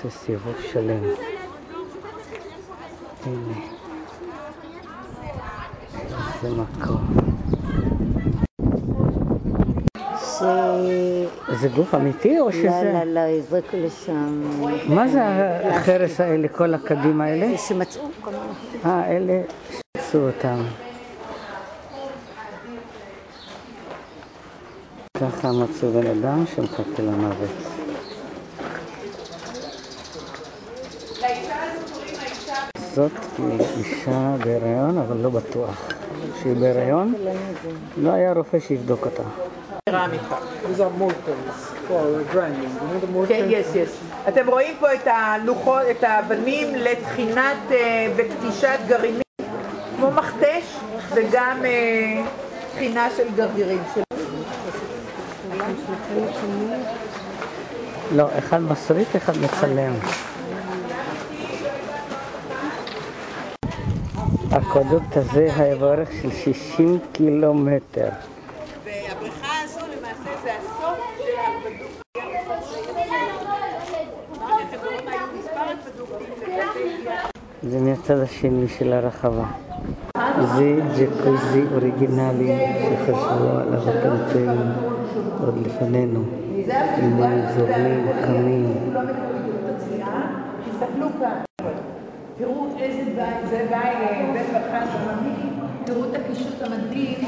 עושה סיבוב שלם. הנה. איזה מקום. זה גוף אמיתי או שזה? לא, לא, הזריקו לשם. מה זה החרס האלה, כל הקדים האלה? זה שמצאו כל מיני. אלה שמצאו אותם. ככה מצאו בן אדם שמחכה למוות. זאת אישה בהיריון, אבל לא בטוח שהיא בהיריון. לא היה רופא שיבדוק אותה. כן, יש. אתם רואים פה את הלוחות, את האבנים לתחינת וקטישת גרעינים, כמו מכתש וגם תחינה של גרגירים. לא, אחד מסריט, אחד מצלם. הקודקט הזה היה באורך של 60 קילומטר. והבריכה הזו למעשה זה הסוף של האקוודוקט. זה מהצד השני של הרחבה. זה ג'קוזי אוריגינלי שחשבו עליו הפלפלים עוד לפנינו. עם זורמים, קמים. תסתכלו כאן. תראו איזה בית, זה בית מרחן זמני, תראו את הקישוט המדהים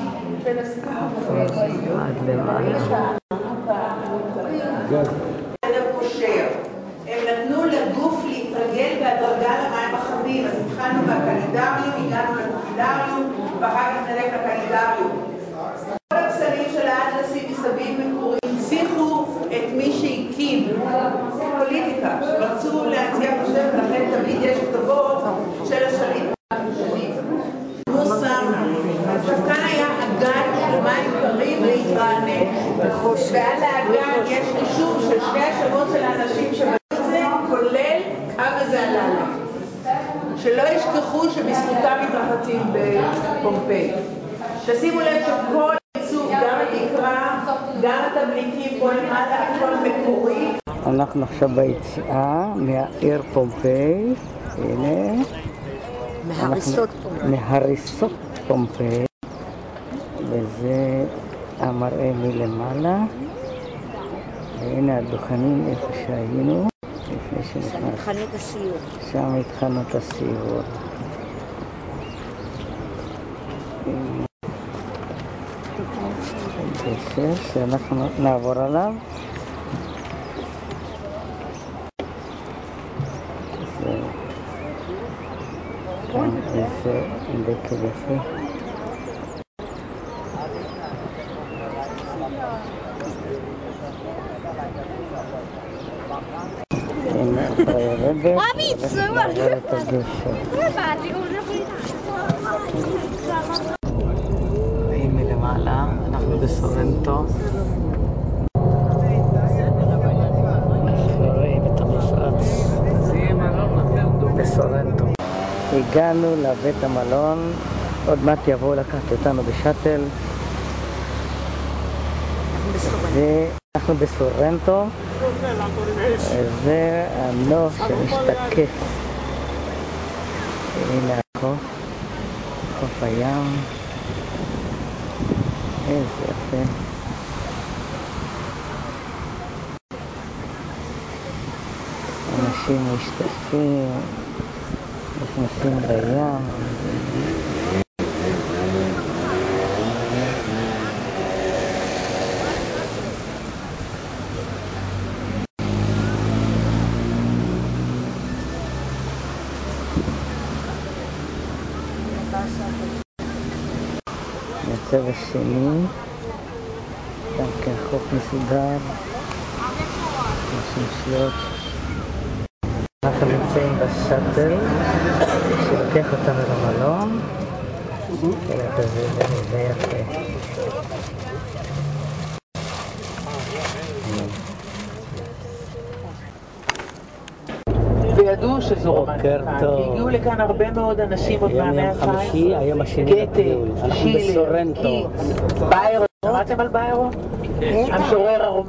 של הסקוף. עד למעלה. סדר קושר. הם נתנו לגוף להתרגל בהדרגה למים החמים, אז התחלנו מהקלידריום, הגענו לקפידריום, ואחר כך נלך לקלידריום. כל הפסלים של האטלסים מסביב מקורים הנציחו את מי שהקים פוליטיקה, שרצו להנציח חושב, ולכן תמיד יש כתובות של השליט השני. עכשיו כאן היה אגן למים קרים להתרענן, ועל האגן יש רישום של שני השמות של האנשים שבנו את זה, כולל כמה זה עלה להם. שלא ישכחו שבזכותם מתרחצים בפומפיי. תשימו לב שכל עיצוב, גם התקרה, גם התבליטים, כל למעלה, הכל מקורי. אנחנו עכשיו ביציאה מהעיר פומפיי. הנה. מהריסות פומפיי. וזה המראה מלמעלה. והנה הדוכנים איפה שהיינו. שם התחלנו את הסיור. שם התחלנו את הסיור. בשש, אנחנו נעבור עליו. זה דקל יפה. הנה אחרי ירדת, נעבור את הגשר. והנה מלמעלה, אנחנו בסורנטו. רואים את המפרץ בסורנטו. הגענו לבית המלון, עוד מעט יבואו לקחת אותנו בשאטל. אנחנו בסורנטו. זה הנוף שמשתקף. הנה החוף, חוף הים. איזה יפה. אנשים משתתפים, נכנסים בים. הצד השני, גם כן חוף מסודר, שמשיות. אנחנו נמצאים בשאטל שלוקח אותנו למלון. תראה, זה יפה. וידעו שזו רומנטיקה, כי הגיעו לכאן הרבה מאוד אנשים עוד מהמאה ה-19. היום השני בטיול, אנחנו בסורנטו. ביירון, שמעתם על ביירון? המשורר הרומנטי.